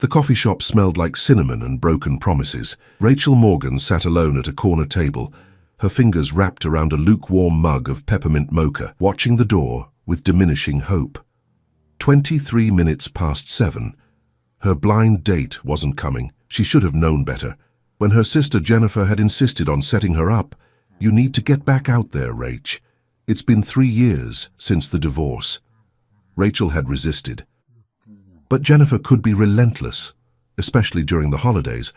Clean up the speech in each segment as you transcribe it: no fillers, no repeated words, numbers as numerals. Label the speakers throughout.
Speaker 1: The coffee shop smelled like cinnamon and broken promises. Rachel Morgan sat alone at a corner table, her fingers wrapped around a lukewarm mug of peppermint mocha, watching the door with diminishing hope. 23 minutes past 7. Her blind date wasn't coming. She should have known better. When her sister Jennifer had insisted on setting her up, "You need to get back out there, Rach. It's been 3 years since the divorce." Rachel had resisted. But Jennifer could be relentless, especially during the holidays,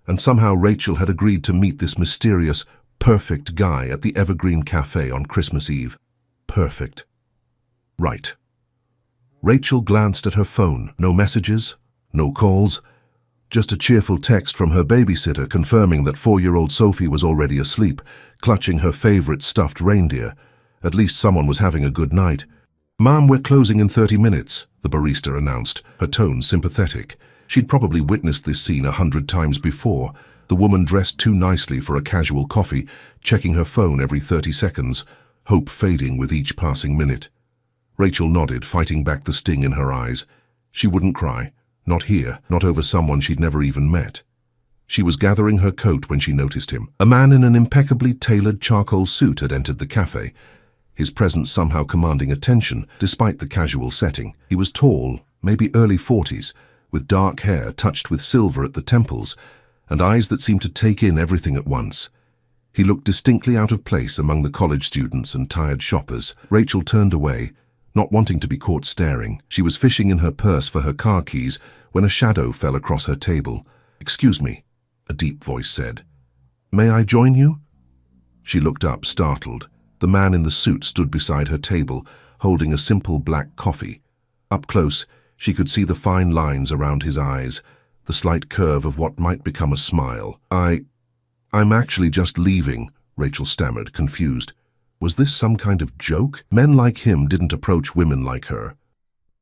Speaker 1: and somehow Rachel had agreed to meet this mysterious, perfect guy at the Evergreen Cafe on Christmas Eve. Perfect. Right. Rachel glanced at her phone. No messages, no calls, just a cheerful text from her babysitter confirming that 4-year-old Sophie was already asleep, clutching her favorite stuffed reindeer. At least someone was having a good night. "Mom, we're closing in 30 minutes, the barista announced, her tone sympathetic. She'd probably witnessed this scene 100 times before, the woman dressed too nicely for a casual coffee, checking her phone every 30 seconds, hope fading with each passing minute. Rachel nodded, fighting back the sting in her eyes. She wouldn't cry. Not here, not over someone she'd never even met. She was gathering her coat when she noticed him. A man in an impeccably tailored charcoal suit had entered the cafe, his presence somehow commanding attention despite the casual setting. He was tall, maybe early 40s, with dark hair touched with silver at the temples, and eyes that seemed to take in everything at once. He looked distinctly out of place among the college students and tired shoppers. Rachel turned away, not wanting to be caught staring. She was fishing in her purse for her car keys when a shadow fell across her table. "Excuse me," a deep voice said. "May I join you?" She looked up, startled. The man in the suit stood beside her table, holding a simple black coffee. Up close, she could see the fine lines around his eyes, the slight curve of what might become a smile. I'm actually just leaving," Rachel stammered, confused. Was this some kind of joke? Men like him didn't approach women like her.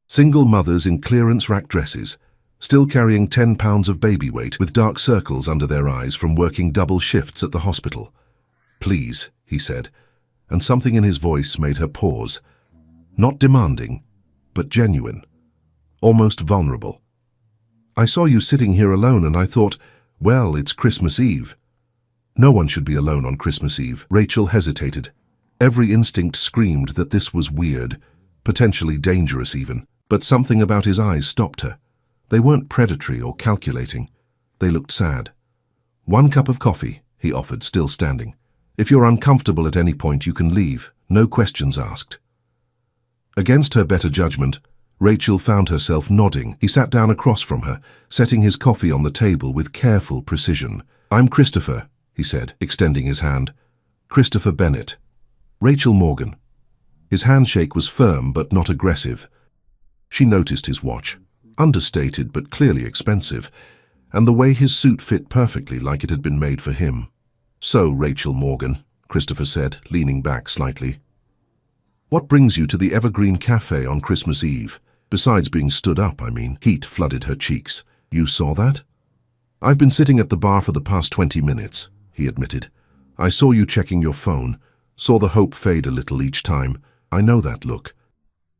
Speaker 1: Single mothers in clearance rack dresses, still carrying 10 pounds of baby weight with dark circles under their eyes from working double shifts at the hospital. "Please," he said, and something in his voice made her pause. Not demanding, but genuine, almost vulnerable. "I saw you sitting here alone and I thought, well, it's Christmas Eve." No one should be alone on Christmas Eve. Rachel hesitated. Every instinct screamed that this was weird, potentially dangerous even, but something about his eyes stopped her. They weren't predatory or calculating. They looked sad. "1 cup of coffee," he offered, still standing. "If you're uncomfortable at any point, you can leave. No questions asked." Against her better judgment, Rachel found herself nodding. He sat down across from her, setting his coffee on the table with careful precision. "I'm Christopher," he said, extending his hand. "Christopher Bennett." "Rachel Morgan." His handshake was firm but not aggressive. She noticed his watch, understated but clearly expensive, and the way his suit fit perfectly like it had been made for him. "So, Rachel Morgan," Christopher said, leaning back slightly. "What brings you to the Evergreen Cafe on Christmas Eve? Besides being stood up, I mean." Heat flooded her cheeks. "You saw that?" "I've been sitting at the bar for the past 20 minutes, he admitted. "I saw you checking your phone, saw the hope fade a little each time. I know that look."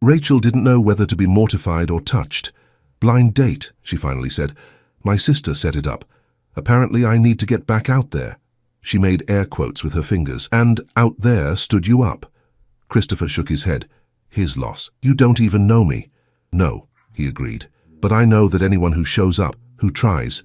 Speaker 1: Rachel didn't know whether to be mortified or touched. "Blind date," she finally said. "My sister set it up. Apparently I need to get back out there." She made air quotes with her fingers. "And out there stood you up." Christopher shook his head. His loss. "You don't even know me." "No," he agreed. "But I know that anyone who shows up, who tries,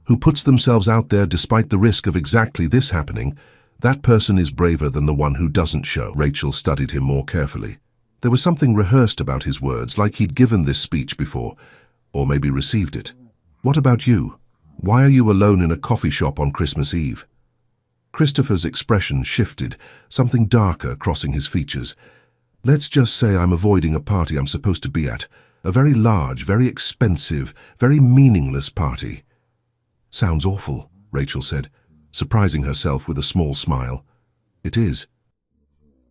Speaker 1: who puts themselves out there despite the risk of exactly this happening, that person is braver than the one who doesn't show." Rachel studied him more carefully. There was something rehearsed about his words, like he'd given this speech before, or maybe received it. "What about you? Why are you alone in a coffee shop on Christmas Eve?" Christopher's expression shifted, something darker crossing his features. "Let's just say I'm avoiding a party I'm supposed to be at. A very large, very expensive, very meaningless party." "Sounds awful," Rachel said, surprising herself with a small smile. "It is."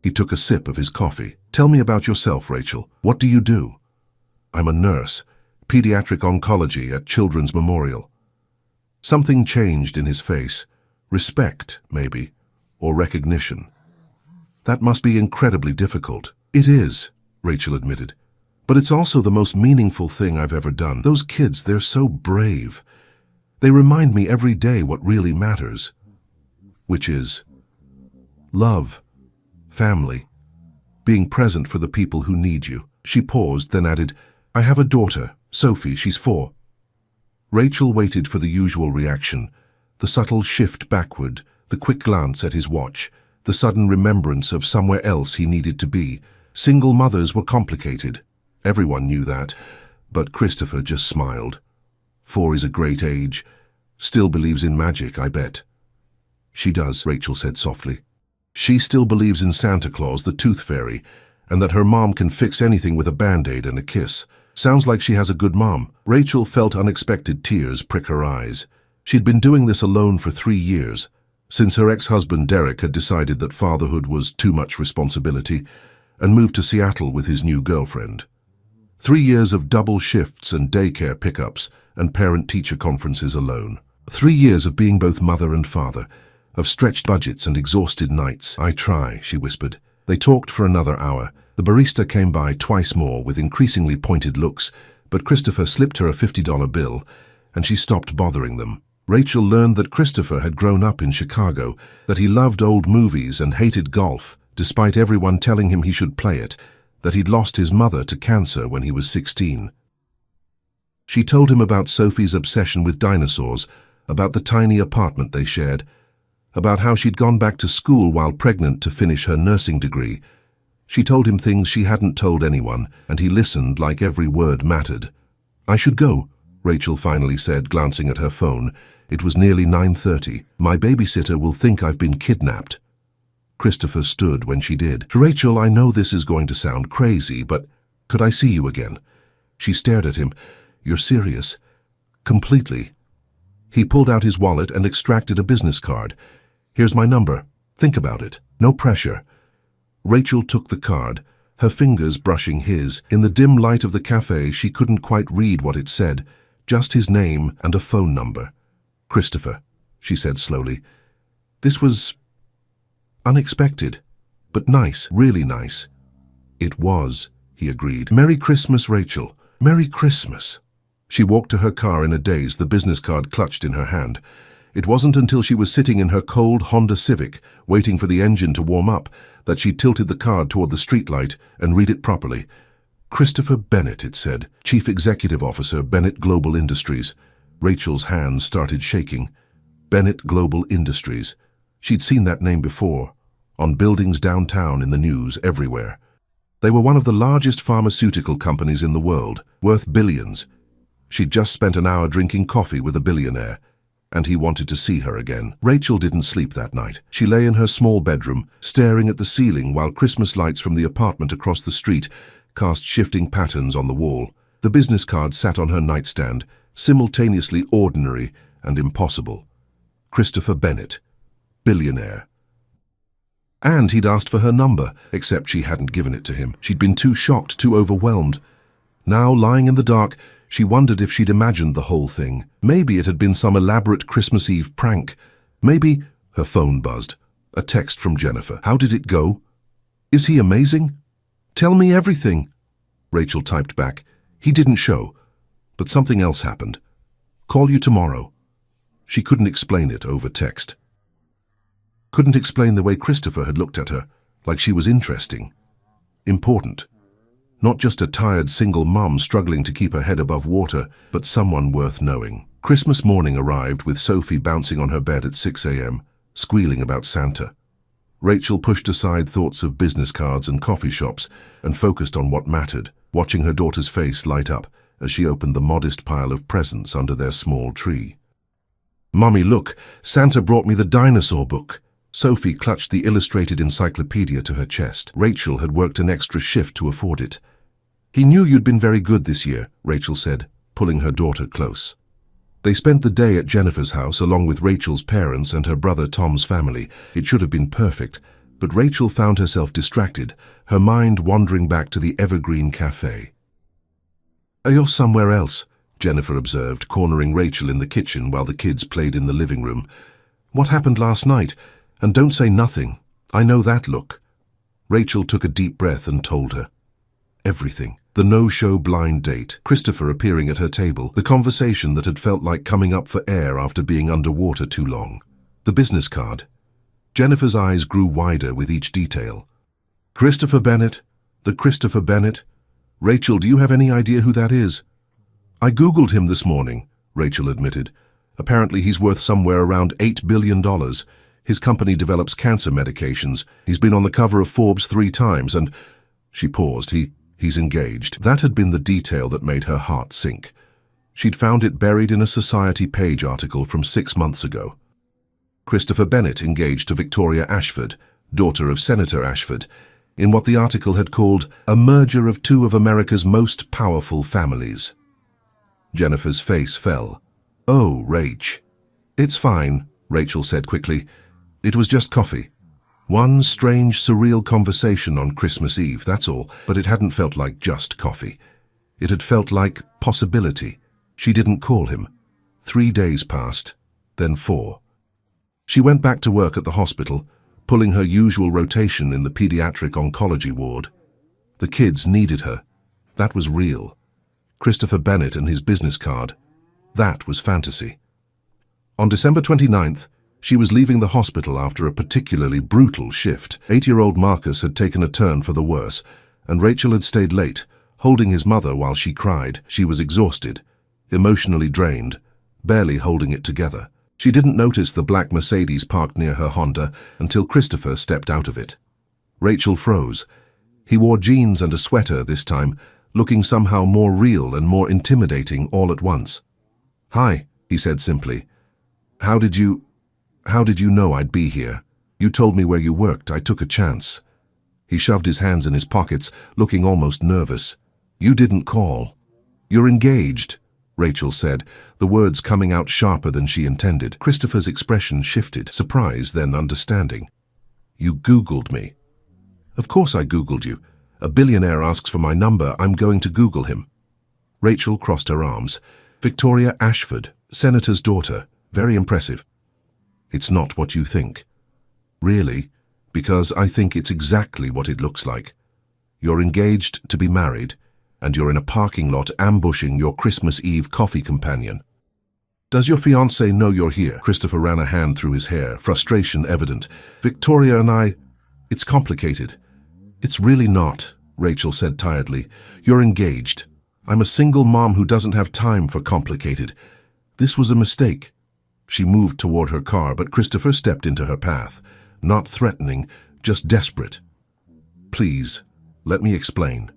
Speaker 1: He took a sip of his coffee. "Tell me about yourself, Rachel. What do you do?" "I'm a nurse, pediatric oncology at Children's Memorial." Something changed in his face. Respect, maybe, or recognition. "That must be incredibly difficult." "It is," Rachel admitted. But it's also the most meaningful thing I've ever done. Those kids, they're so brave. They remind me every day what really matters, which is love, family, being present for the people who need you. She paused, then added, I have a daughter, Sophie, she's 4. Rachel waited for the usual reaction, the subtle shift backward, the quick glance at his watch, the sudden remembrance of somewhere else he needed to be. Single mothers were complicated. Everyone knew that, but Christopher just smiled. 4 is a great age. Still believes in magic, I bet. She does, Rachel said softly. She still believes in Santa Claus, the tooth fairy, and that her mom can fix anything with a band-aid and a kiss. Sounds like she has a good mom. Rachel felt unexpected tears prick her eyes. She'd been doing this alone for 3 years, since her ex-husband Derek had decided that fatherhood was too much responsibility and moved to Seattle with his new girlfriend. 3 years of double shifts and daycare pickups and parent-teacher conferences alone. 3 years of being both mother and father, of stretched budgets and exhausted nights. I try, she whispered. They talked for another hour. The barista came by twice more with increasingly pointed looks, but Christopher slipped her a $50 bill, and she stopped bothering them. Rachel learned that Christopher had grown up in Chicago, that he loved old movies and hated golf, despite everyone telling him he should play it, that he'd lost his mother to cancer when he was 16. She told him about Sophie's obsession with dinosaurs, about the tiny apartment they shared, about how she'd gone back to school while pregnant to finish her nursing degree. She told him things she hadn't told anyone, and he listened like every word mattered. I should go, Rachel finally said, glancing at her phone. It was nearly 9:30. My babysitter will think I've been kidnapped. Christopher stood when she did. Rachel, I know this is going to sound crazy, but could I see you again? She stared at him. You're serious? Completely. He pulled out his wallet and extracted a business card. Here's my number. Think about it. No pressure. Rachel took the card, her fingers brushing his. In the dim light of the cafe, she couldn't quite read what it said, just his name and a phone number. Christopher, she said slowly. This was unexpected, but nice, really nice. It was, he agreed. Merry Christmas, Rachel. Merry Christmas. She walked to her car in a daze, the business card clutched in her hand. It wasn't until she was sitting in her cold Honda Civic, waiting for the engine to warm up, that she tilted the card toward the streetlight and read it properly. Christopher Bennett, it said, Chief Executive Officer, Bennett Global Industries. Rachel's hands started shaking. Bennett Global Industries. She'd seen that name before, on buildings downtown, in the news, everywhere. They were one of the largest pharmaceutical companies in the world, worth billions. She'd just spent an hour drinking coffee with a billionaire, and he wanted to see her again. Rachel didn't sleep that night. She lay in her small bedroom, staring at the ceiling while Christmas lights from the apartment across the street cast shifting patterns on the wall. The business card sat on her nightstand, simultaneously ordinary and impossible. Christopher Bennett, billionaire. And he'd asked for her number, except she hadn't given it to him. She'd been too shocked, too overwhelmed. Now, lying in the dark, she wondered if she'd imagined the whole thing. Maybe it had been some elaborate Christmas Eve prank. Maybe her phone buzzed. A text from Jennifer. How did it go? Is he amazing? Tell me everything. Rachel typed back. He didn't show, but something else happened. Call you tomorrow. She couldn't explain it over text. Couldn't explain the way Christopher had looked at her, like she was interesting, important. Not just a tired single mum struggling to keep her head above water, but someone worth knowing. Christmas morning arrived with Sophie bouncing on her bed at 6 a.m., squealing about Santa. Rachel pushed aside thoughts of business cards and coffee shops and focused on what mattered, watching her daughter's face light up as she opened the modest pile of presents under their small tree. Mummy, look, Santa brought me the dinosaur book. Sophie clutched the illustrated encyclopedia to her chest. Rachel had worked an extra shift to afford it. He knew you'd been very good this year, Rachel said, pulling her daughter close. They spent the day at Jennifer's house along with Rachel's parents and her brother Tom's family. It should have been perfect, but Rachel found herself distracted, her mind wandering back to the Evergreen Cafe. You're somewhere else, Jennifer observed, cornering Rachel in the kitchen while the kids played in the living room. What happened last night? And don't say nothing. I know that look. Rachel took a deep breath and told her. Everything. The no-show blind date, Christopher appearing at her table, the conversation that had felt like coming up for air after being underwater too long. The business card. Jennifer's eyes grew wider with each detail. Christopher Bennett? The Christopher Bennett? Rachel, do you have any idea who that is? I Googled him this morning, Rachel admitted. Apparently he's worth somewhere around $8 billion. His company develops cancer medications. He's been on the cover of Forbes 3 times and... She paused. He's engaged. That had been the detail that made her heart sink. She'd found it buried in a Society page article from 6 months ago. Christopher Bennett engaged to Victoria Ashford, daughter of Senator Ashford, in what the article had called a merger of 2 of America's most powerful families. Jennifer's face fell. Oh, Rach. It's fine, Rachel said quickly. It was just coffee. One strange, surreal conversation on Christmas Eve, that's all, but it hadn't felt like just coffee. It had felt like possibility. She didn't call him. 3 days passed, then 4. She went back to work at the hospital, pulling her usual rotation in the pediatric oncology ward. The kids needed her. That was real. Christopher Bennett and his business card. That was fantasy. On December 29th, she was leaving the hospital after a particularly brutal shift. 8-year-old Marcus had taken a turn for the worse, and Rachel had stayed late, holding his mother while she cried. She was exhausted, emotionally drained, barely holding it together. She didn't notice the black Mercedes parked near her Honda until Christopher stepped out of it. Rachel froze. He wore jeans and a sweater this time, looking somehow more real and more intimidating all at once. "Hi," he said simply. How did you know I'd be here? You told me where you worked. I took a chance." He shoved his hands in his pockets, looking almost nervous. "You didn't call." "You're engaged," Rachel said, the words coming out sharper than she intended. Christopher's expression shifted, surprise, then understanding. "You Googled me." "Of course I Googled you. A billionaire asks for my number, I'm going to Google him." Rachel crossed her arms. "Victoria Ashford, Senator's daughter. Very impressive." "It's not what you think." "Really? Because I think it's exactly what it looks like. You're engaged to be married, and you're in a parking lot ambushing your Christmas Eve coffee companion." "Does your fiancé know you're here?" Christopher ran a hand through his hair, frustration evident. "Victoria and I... It's complicated." "It's really not," Rachel said tiredly. "You're engaged. I'm a single mom who doesn't have time for complicated. This was a mistake." She moved toward her car, but Christopher stepped into her path. Not threatening, just desperate. "Please, let me explain."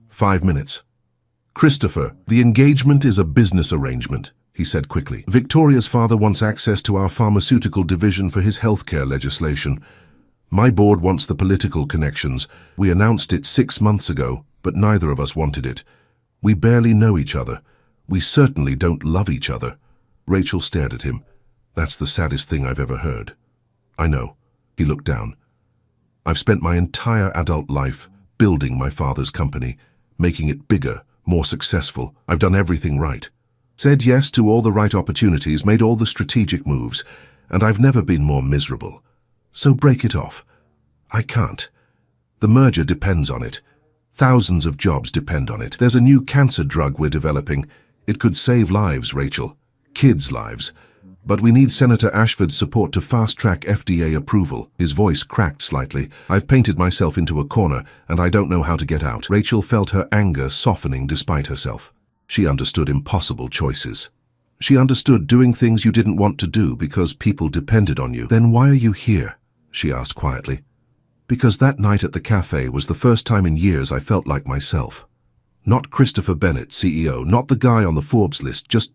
Speaker 1: 5 minutes. "Christopher, the engagement is a business arrangement," he said quickly. "Victoria's father wants access to our pharmaceutical division for his healthcare legislation. My board wants the political connections. We announced it 6 months ago, but neither of us wanted it. We barely know each other. We certainly don't love each other." Rachel stared at him. "That's the saddest thing I've ever heard." "I know." He looked down. "I've spent my entire adult life building my father's company, making it bigger, more successful. I've done everything right. Said yes to all the right opportunities, made all the strategic moves, and I've never been more miserable. So break it off." "I can't. The merger depends on it. Thousands of jobs depend on it. There's a new cancer drug we're developing. It could save lives, Rachel. Kids' lives. But we need Senator Ashford's support to fast-track FDA approval." His voice cracked slightly. "I've painted myself into a corner, and I don't know how to get out." Rachel felt her anger softening despite herself. She understood impossible choices. She understood doing things you didn't want to do because people depended on you. "Then why are you here?" she asked quietly. "Because that night at the cafe was the first time in years I felt like myself. Not Christopher Bennett, CEO, not the guy on the Forbes list, just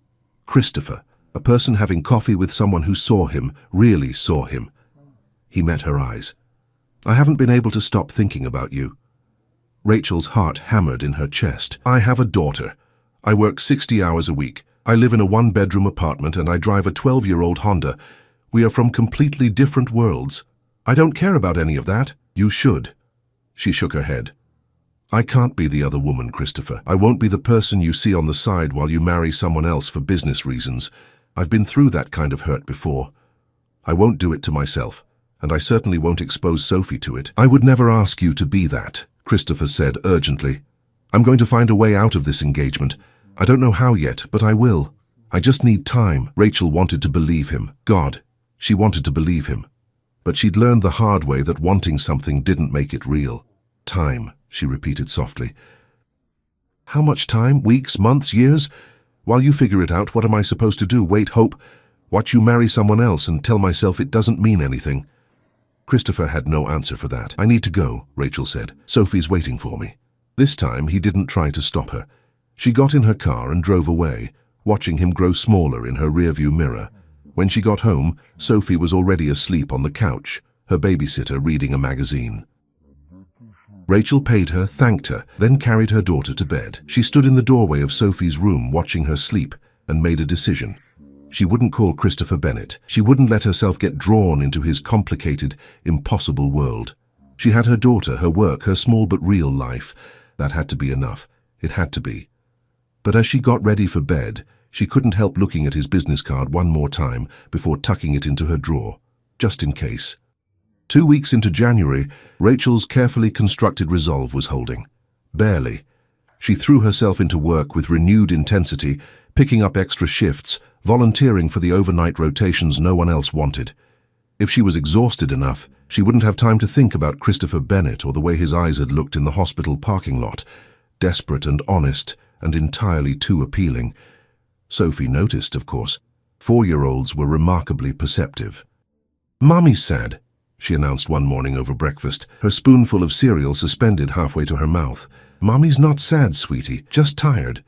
Speaker 1: Christopher. A person having coffee with someone who saw him, really saw him." He met her eyes. "I haven't been able to stop thinking about you." Rachel's heart hammered in her chest. "I have a daughter. I work 60 hours a week. I live in a 1-bedroom apartment and I drive a 12-year-old Honda. We are from completely different worlds. I don't care about any of that." "You should." She shook her head. "I can't be the other woman, Christopher. I won't be the person you see on the side while you marry someone else for business reasons. I've been through that kind of hurt before. I won't do it to myself, and I certainly won't expose Sophie to it." "I would never ask you to be that," Christopher said urgently. I'm going to find a way out of this engagement. I don't know how yet, but I will. I just need time. Rachel wanted to believe him. God, she wanted to believe him. But she'd learned the hard way that wanting something didn't make it real. Time, she repeated softly. How much time? Weeks, months, years? While you figure it out, what am I supposed to do? Wait, hope? Watch you marry someone else and tell myself it doesn't mean anything? Christopher had no answer for that. I need to go, Rachel said. Sophie's waiting for me. This time he didn't try to stop her. She got in her car and drove away, watching him grow smaller in her rearview mirror. When she got home, Sophie was already asleep on the couch, her babysitter reading a magazine. Rachel paid her, thanked her, then carried her daughter to bed. She stood in the doorway of Sophie's room watching her sleep and made a decision. She wouldn't call Christopher Bennett. She wouldn't let herself get drawn into his complicated, impossible world. She had her daughter, her work, her small but real life. That had to be enough. It had to be. But as she got ready for bed, she couldn't help looking at his business card one more time before tucking it into her drawer, just in case. 2 weeks into January, Rachel's carefully constructed resolve was holding. Barely. She threw herself into work with renewed intensity, picking up extra shifts, volunteering for the overnight rotations no one else wanted. If she was exhausted enough, she wouldn't have time to think about Christopher Bennett or the way his eyes had looked in the hospital parking lot. Desperate and honest and entirely too appealing. Sophie noticed, of course. 4-year-olds were remarkably perceptive. "Mommy's sad," she announced one morning over breakfast, her spoonful of cereal suspended halfway to her mouth. "Mommy's not sad, sweetie, just tired."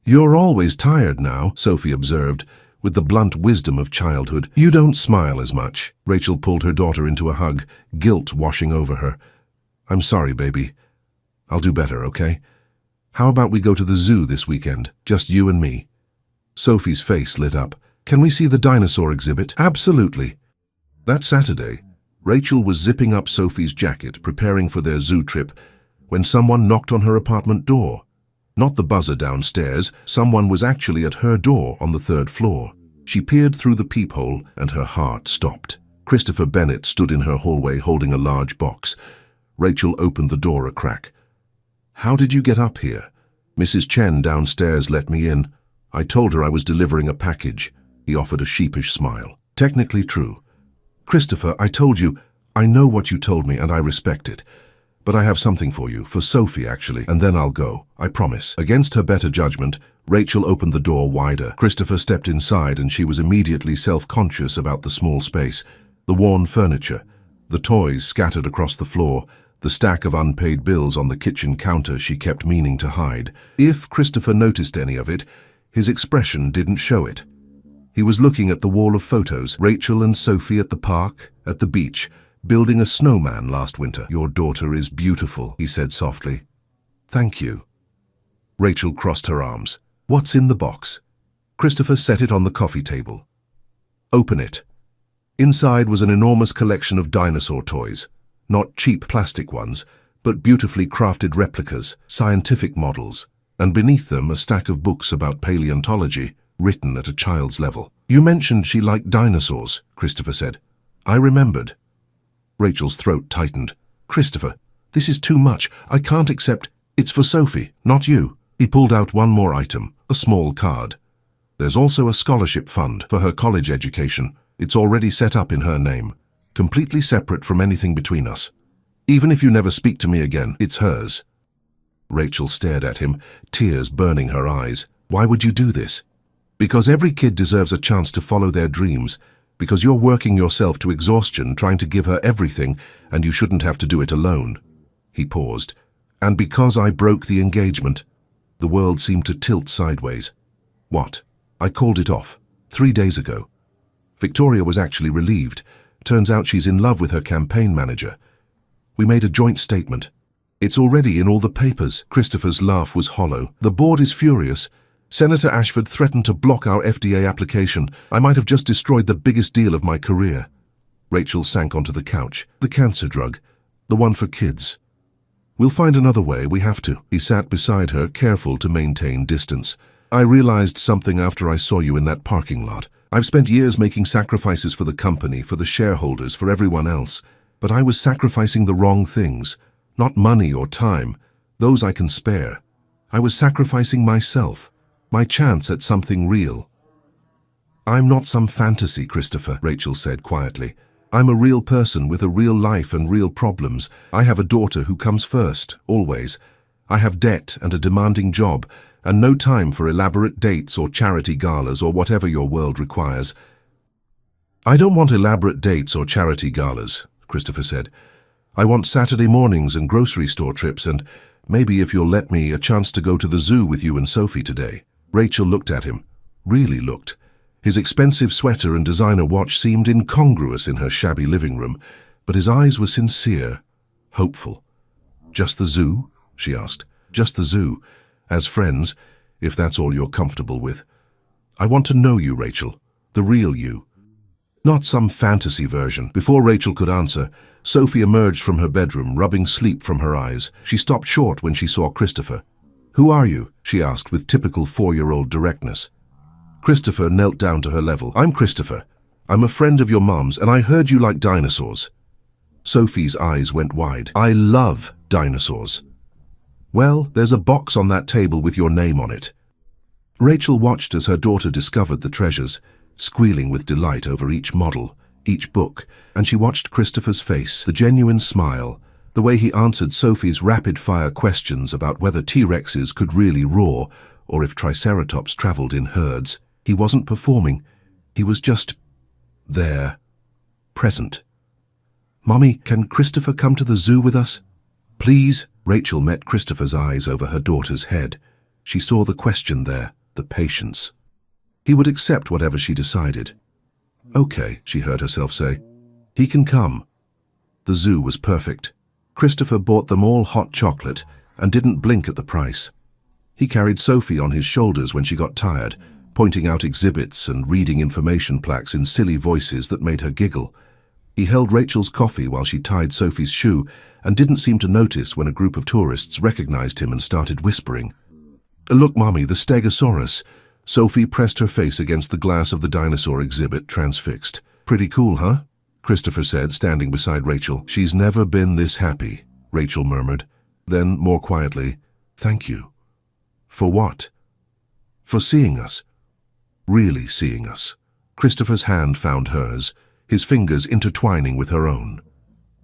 Speaker 1: "You're always tired now," Sophie observed, with the blunt wisdom of childhood. "You don't smile as much." Rachel pulled her daughter into a hug, guilt washing over her. "I'm sorry, baby. I'll do better, okay? How about we go to the zoo this weekend, just you and me?" Sophie's face lit up. "Can we see the dinosaur exhibit?" "Absolutely." That Saturday, Rachel was zipping up Sophie's jacket, preparing for their zoo trip, when someone knocked on her apartment door. Not the buzzer downstairs, someone was actually at her door on the 3rd floor. She peered through the peephole and her heart stopped. Christopher Bennett stood in her hallway holding a large box. Rachel opened the door a crack. "How did you get up here?" "Mrs. Chen downstairs let me in. I told her I was delivering a package." He offered a sheepish smile. "Technically true." "Christopher, I told you, I know what you told me and I respect it. But I have something for you, for Sophie actually, and then I'll go, I promise." Against her better judgment, Rachel opened the door wider. Christopher stepped inside and she was immediately self-conscious about the small space, the worn furniture, the toys scattered across the floor, the stack of unpaid bills on the kitchen counter she kept meaning to hide. If Christopher noticed any of it, his expression didn't show it. He was looking at the wall of photos, Rachel and Sophie at the park, at the beach, building a snowman last winter. "Your daughter is beautiful," he said softly. "Thank you." Rachel crossed her arms. "What's in the box?" Christopher set it on the coffee table. "Open it." Inside was an enormous collection of dinosaur toys. Not cheap plastic ones, but beautifully crafted replicas, scientific models, and beneath them a stack of books about paleontology, written at a child's level. "You mentioned she liked dinosaurs," Christopher said. "I remembered." Rachel's throat tightened. "Christopher, this is too much. I can't accept. It's for Sophie, not you." He pulled out one more item, a small card. "There's also a scholarship fund for her college education. It's already set up in her name, completely separate from anything between us. Even if you never speak to me again, it's hers." Rachel stared at him, tears burning her eyes. "Why would you do this?" "Because every kid deserves a chance to follow their dreams. Because you're working yourself to exhaustion trying to give her everything, and you shouldn't have to do it alone." He paused. "And because I broke the engagement." The world seemed to tilt sideways. "What?" "I called it off 3 days ago." Victoria was actually relieved. Turns out she's in love with her campaign manager. "We made a joint statement." "It's already in all the papers." Christopher's laugh was hollow. "The board is furious. Senator Ashford threatened to block our FDA application. I might have just destroyed the biggest deal of my career." Rachel sank onto the couch. "The cancer drug. The one for kids." "We'll find another way, we have to." He sat beside her, careful to maintain distance. "I realized something after I saw you in that parking lot. I've spent years making sacrifices for the company, for the shareholders, for everyone else. But I was sacrificing the wrong things. Not money or time. Those I can spare. I was sacrificing myself, my chance at something real. I'm not some fantasy, Christopher, Rachel said quietly. I'm a real person with a real life and real problems. I have a daughter who comes first, always. I have debt and a demanding job, and no time for elaborate dates or charity galas or whatever your world requires. I don't want elaborate dates or charity galas, Christopher said. I want Saturday mornings and grocery store trips and, maybe if you'll let me, a chance to go to the zoo with you and Sophie today. Rachel looked at him, really looked. His expensive sweater and designer watch seemed incongruous in her shabby living room, but his eyes were sincere, hopeful. Just the zoo? She asked. Just the zoo. As friends, if that's all you're comfortable with. I want to know you, Rachel. The real you. Not some fantasy version. Before Rachel could answer, Sophie emerged from her bedroom, rubbing sleep from her eyes. She stopped short when she saw Christopher. Who are you? She asked with typical 4-year-old directness. Christopher knelt down to her level. I'm Christopher. I'm a friend of your mom's, and I heard you like dinosaurs. Sophie's eyes went wide. I love dinosaurs. Well, there's a box on that table with your name on it. Rachel watched as her daughter discovered the treasures, squealing with delight over each model, each book, and she watched Christopher's face, the genuine smile, the way he answered Sophie's rapid-fire questions about whether T-Rexes could really roar or if Triceratops traveled in herds. He wasn't performing. He was just there, present. Mommy, can Christopher come to the zoo with us? Please? Rachel met Christopher's eyes over her daughter's head. She saw the question there, the patience. He would accept whatever she decided. Okay, she heard herself say. He can come. The zoo was perfect. Christopher bought them all hot chocolate and didn't blink at the price. He carried Sophie on his shoulders when she got tired, pointing out exhibits and reading information plaques in silly voices that made her giggle. He held Rachel's coffee while she tied Sophie's shoe and didn't seem to notice when a group of tourists recognized him and started whispering. Look, Mommy, the Stegosaurus. Sophie pressed her face against the glass of the dinosaur exhibit, transfixed. Pretty cool, huh? Christopher said, standing beside Rachel. She's never been this happy, Rachel murmured. Then, more quietly, thank you. For what? For seeing us. Really seeing us. Christopher's hand found hers, his fingers intertwining with her own.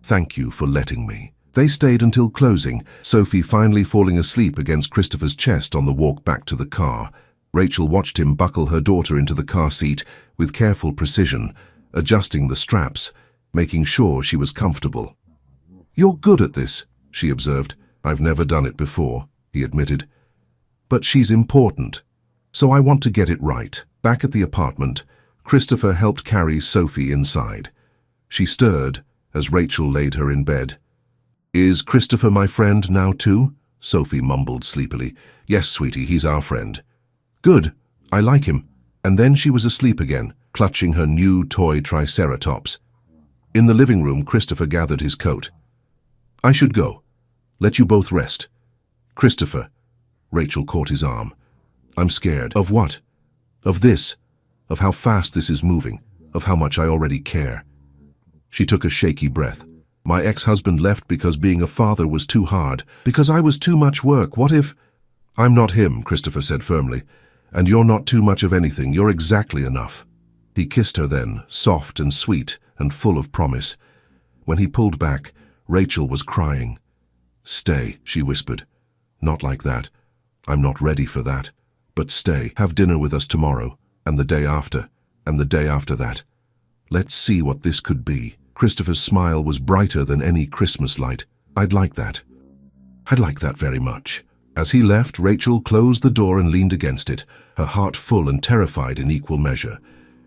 Speaker 1: Thank you for letting me. They stayed until closing, Sophie finally falling asleep against Christopher's chest on the walk back to the car. Rachel watched him buckle her daughter into the car seat with careful precision, adjusting the straps, making sure she was comfortable. You're good at this, she observed. I've never done it before, he admitted. But she's important, so I want to get it right. Back at the apartment, Christopher helped carry Sophie inside. She stirred as Rachel laid her in bed. Is Christopher my friend now too? Sophie mumbled sleepily. Yes, sweetie, he's our friend. Good, I like him. And then she was asleep again, clutching her new toy Triceratops. In the living room, Christopher gathered his coat. I should go. Let you both rest. Christopher. Rachel caught his arm. I'm scared. Of what? Of this. Of how fast this is moving. Of how much I already care. She took a shaky breath. My ex-husband left because being a father was too hard. Because I was too much work. What if... I'm not him, Christopher said firmly. And you're not too much of anything. You're exactly enough. He kissed her then, soft and sweet and full of promise. When he pulled back, Rachel was crying. Stay, she whispered. Not like that. I'm not ready for that. But stay. Have dinner with us tomorrow, and the day after, and the day after that. Let's see what this could be. Christopher's smile was brighter than any Christmas light. I'd like that. I'd like that very much. As he left, Rachel closed the door and leaned against it, her heart full and terrified in equal measure.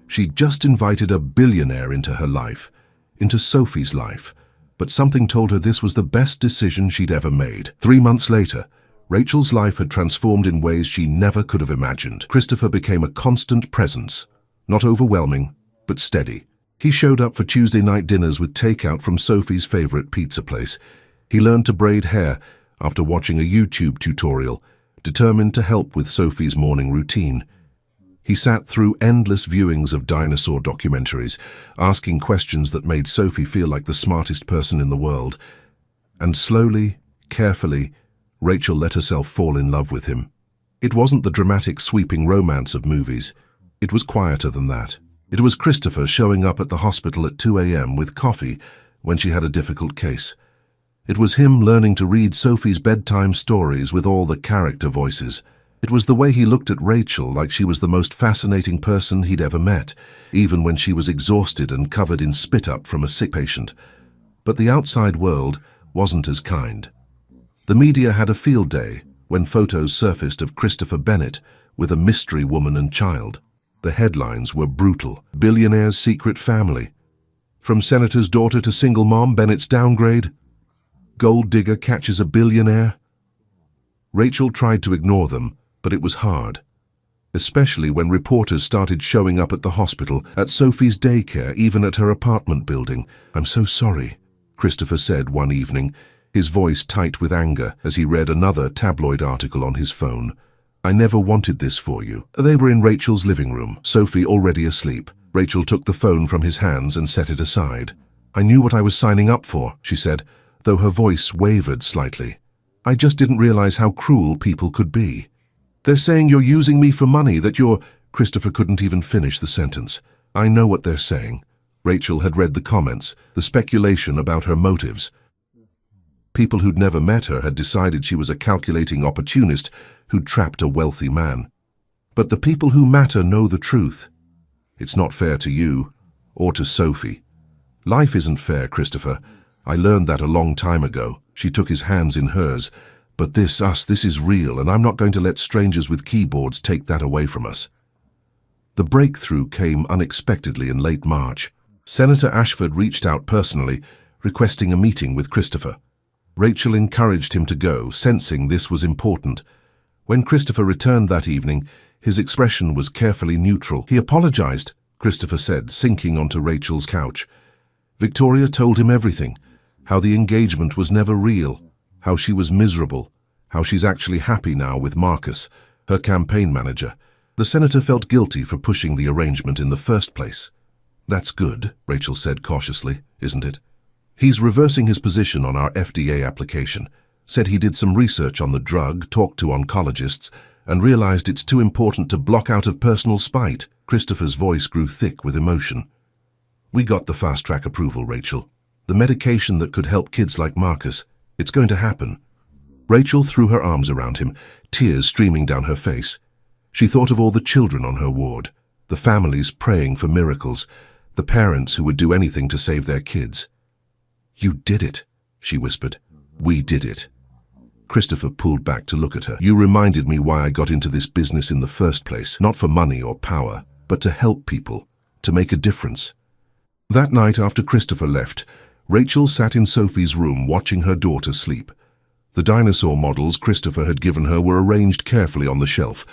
Speaker 1: She'd just invited a billionaire into her life, into Sophie's life, but something told her this was the best decision she'd ever made. 3 months later, Rachel's life had transformed in ways she never could have imagined. Christopher became a constant presence, not overwhelming, but steady. He showed up for Tuesday night dinners with takeout from Sophie's favorite pizza place. He learned to braid hair after watching a YouTube tutorial, determined to help with Sophie's morning routine. He sat through endless viewings of dinosaur documentaries, asking questions that made Sophie feel like the smartest person in the world. And slowly, carefully, Rachel let herself fall in love with him. It wasn't the dramatic, sweeping romance of movies. It was quieter than that. It was Christopher showing up at the hospital at 2 a.m. with coffee when she had a difficult case. It was him learning to read Sophie's bedtime stories with all the character voices. It was the way he looked at Rachel like she was the most fascinating person he'd ever met, even when she was exhausted and covered in spit-up from a sick patient. But the outside world wasn't as kind. The media had a field day when photos surfaced of Christopher Bennett with a mystery woman and child. The headlines were brutal. Billionaire's secret family. From senator's daughter to single mom, Bennett's downgrade. Gold digger catches a billionaire. Rachel tried to ignore them, but it was hard. Especially when reporters started showing up at the hospital, at Sophie's daycare, even at her apartment building. "I'm so sorry," Christopher said one evening, his voice tight with anger as he read another tabloid article on his phone. "I never wanted this for you." They were in Rachel's living room, Sophie already asleep. Rachel took the phone from his hands and set it aside. "I knew what I was signing up for," she said, though her voice wavered slightly. "I just didn't realize how cruel people could be. They're saying you're using me for money, that you're—" Christopher couldn't even finish the sentence. "I know what they're saying." Rachel had read the comments, the speculation about her motives. People who'd never met her had decided she was a calculating opportunist who'd trapped a wealthy man. But the people who matter know the truth. It's not fair to you, or to Sophie. Life isn't fair, Christopher. I learned that a long time ago. She took his hands in hers. But this is real, and I'm not going to let strangers with keyboards take that away from us. The breakthrough came unexpectedly in late March. Senator Ashford reached out personally, requesting a meeting with Christopher. Rachel encouraged him to go, sensing this was important. When Christopher returned that evening, his expression was carefully neutral. "He apologized," Christopher said, sinking onto Rachel's couch. Victoria told him everything, how the engagement was never real, how she was miserable, how she's actually happy now with Marcus, her campaign manager. The senator felt guilty for pushing the arrangement in the first place. "That's good," Rachel said cautiously, "isn't it? He's reversing his position on our FDA application, said he did some research on the drug, talked to oncologists, and realized it's too important to block out of personal spite." Christopher's voice grew thick with emotion. "We got the fast-track approval, Rachel. The medication that could help kids like Marcus. It's going to happen." Rachel threw her arms around him, tears streaming down her face. She thought of all the children on her ward, the families praying for miracles, the parents who would do anything to save their kids. "You did it," she whispered. "We did it." Christopher pulled back to look at her. "You reminded me why I got into this business in the first place, not for money or power, but to help people, to make a difference." That night after Christopher left, Rachel sat in Sophie's room watching her daughter sleep. The dinosaur models Christopher had given her were arranged carefully on the shelf,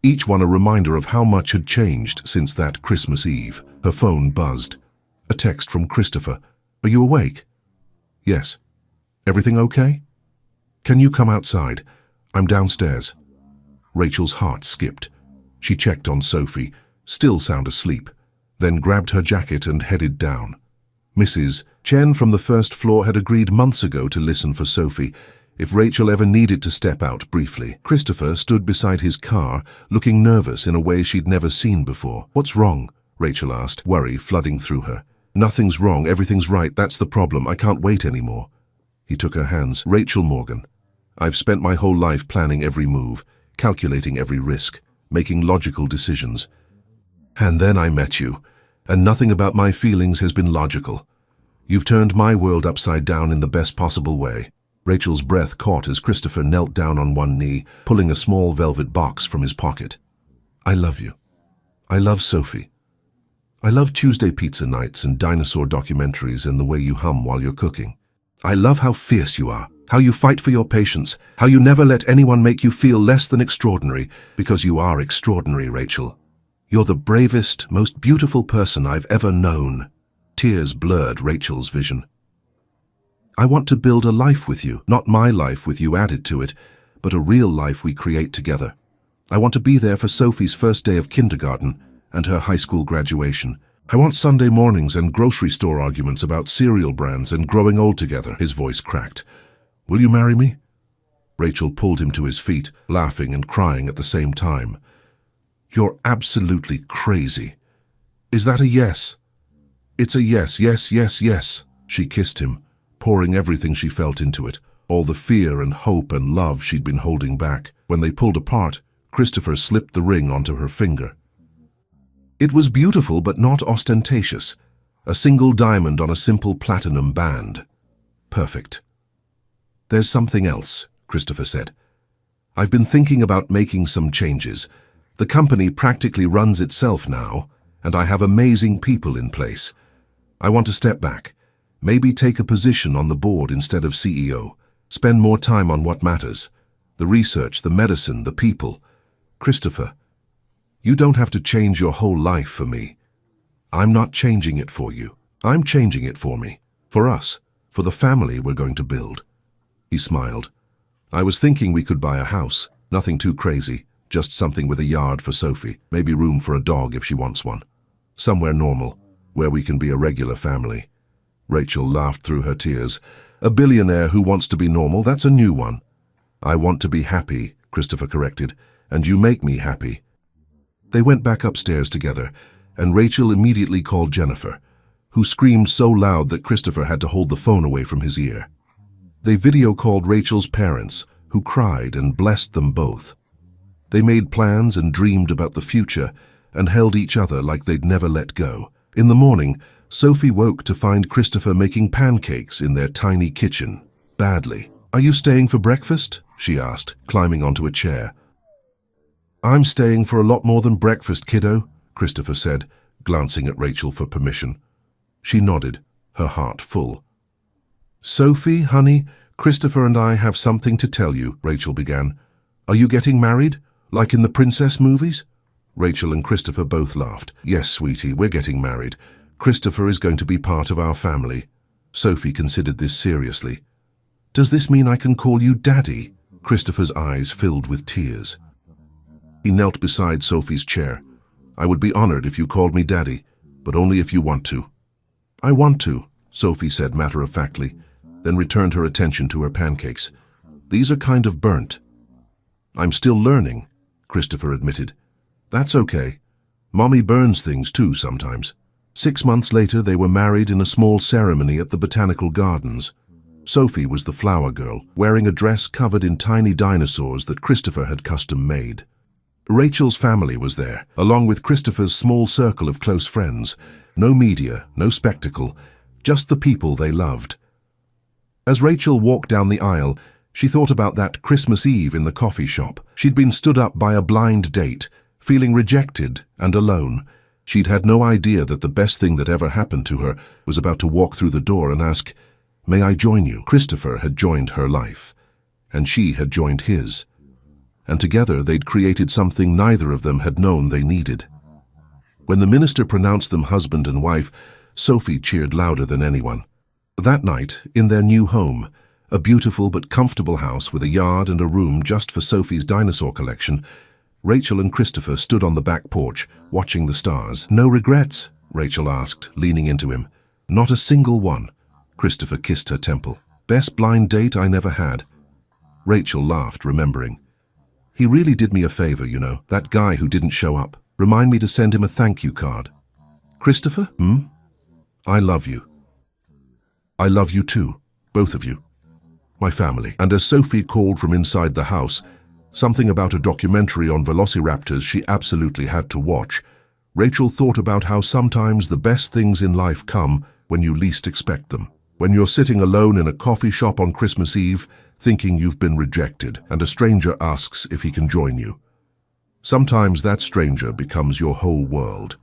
Speaker 1: each one a reminder of how much had changed since that Christmas Eve. Her phone buzzed. A text from Christopher. "Are you awake?" "Yes." "Everything okay?" "Can you come outside? I'm downstairs." Rachel's heart skipped. She checked on Sophie, still sound asleep, then grabbed her jacket and headed down. Mrs. Chen from the first floor had agreed months ago to listen for Sophie if Rachel ever needed to step out briefly. Christopher stood beside his car, looking nervous in a way she'd never seen before. "What's wrong?" Rachel asked, worry flooding through her. "Nothing's wrong, everything's right, that's the problem, I can't wait anymore." He took her hands. "Rachel Morgan, I've spent my whole life planning every move, calculating every risk, making logical decisions. And then I met you, and nothing about my feelings has been logical. You've turned my world upside down in the best possible way." Rachel's breath caught as Christopher knelt down on one knee, pulling a small velvet box from his pocket. "I love you. I love Sophie. I love Tuesday pizza nights and dinosaur documentaries and the way you hum while you're cooking. I love how fierce you are, how you fight for your patients, how you never let anyone make you feel less than extraordinary, because you are extraordinary, Rachel. You're the bravest, most beautiful person I've ever known." Tears blurred Rachel's vision. "I want to build a life with you, not my life with you added to it, but a real life we create together. I want to be there for Sophie's first day of kindergarten and her high school graduation. I want Sunday mornings and grocery store arguments about cereal brands and growing old together." His voice cracked. "Will you marry me?" Rachel pulled him to his feet, laughing and crying at the same time. "You're absolutely crazy. Is that a yes?" "It's a yes, yes, yes, yes." She kissed him, pouring everything she felt into it, all the fear and hope and love she'd been holding back. When they pulled apart, Christopher slipped the ring onto her finger. It was beautiful but not ostentatious. A single diamond on a simple platinum band. Perfect. "There's something else," Christopher said. "I've been thinking about making some changes. The company practically runs itself now, and I have amazing people in place. I want to step back, maybe take a position on the board instead of CEO, spend more time on what matters. The research, the medicine, the people. Christopher, you don't have to change your whole life for me. I'm not changing it for you. I'm changing it for me, for us, for the family we're going to build." He smiled. "I was thinking we could buy a house, nothing too crazy, just something with a yard for Sophie, maybe room for a dog if she wants one. Somewhere normal, where we can be a regular family." Rachel laughed through her tears. "A billionaire who wants to be normal, that's a new one." "I want to be happy," Christopher corrected, "and you make me happy." They went back upstairs together, and Rachel immediately called Jennifer, who screamed so loud that Christopher had to hold the phone away from his ear. They video-called Rachel's parents, who cried and blessed them both. They made plans and dreamed about the future and held each other like they'd never let go. In the morning, Sophie woke to find Christopher making pancakes in their tiny kitchen, badly. "Are you staying for breakfast?" she asked, climbing onto a chair. "I'm staying for a lot more than breakfast, kiddo," Christopher said, glancing at Rachel for permission. She nodded, her heart full. "Sophie, honey, Christopher and I have something to tell you," Rachel began. "Are you getting married, like in the princess movies?" Rachel and Christopher both laughed. "Yes, sweetie, we're getting married. Christopher is going to be part of our family." Sophie considered this seriously. "Does this mean I can call you Daddy?" Christopher's eyes filled with tears. He knelt beside Sophie's chair. "I would be honored if you called me Daddy, but only if you want to." "I want to," Sophie said matter-of-factly, then returned her attention to her pancakes. "These are kind of burnt." "I'm still learning," Christopher admitted. "That's okay. Mommy burns things too sometimes." 6 months later, they were married in a small ceremony at the Botanical Gardens. Sophie was the flower girl, wearing a dress covered in tiny dinosaurs that Christopher had custom-made. Rachel's family was there, along with Christopher's small circle of close friends. No media, no spectacle, just the people they loved. As Rachel walked down the aisle, she thought about that Christmas Eve in the coffee shop. She'd been stood up by a blind date, feeling rejected and alone. She'd had no idea that the best thing that ever happened to her was about to walk through the door and ask, "May I join you?" Christopher had joined her life, and she had joined his. And together they'd created something neither of them had known they needed. When the minister pronounced them husband and wife, Sophie cheered louder than anyone. That night, in their new home, a beautiful but comfortable house with a yard and a room just for Sophie's dinosaur collection, Rachel and Christopher stood on the back porch, watching the stars. "No regrets?" Rachel asked, leaning into him. "Not a single one." Christopher kissed her temple. "Best blind date I never had." Rachel laughed, remembering. "He really did me a favor, you know, that guy who didn't show up. Remind me to send him a thank you card." "Christopher? I love you." "I love you too, both of you. My family." And as Sophie called from inside the house, something about a documentary on velociraptors she absolutely had to watch, Rachel thought about how sometimes the best things in life come when you least expect them. When you're sitting alone in a coffee shop on Christmas Eve, thinking you've been rejected, and a stranger asks if he can join you. Sometimes that stranger becomes your whole world.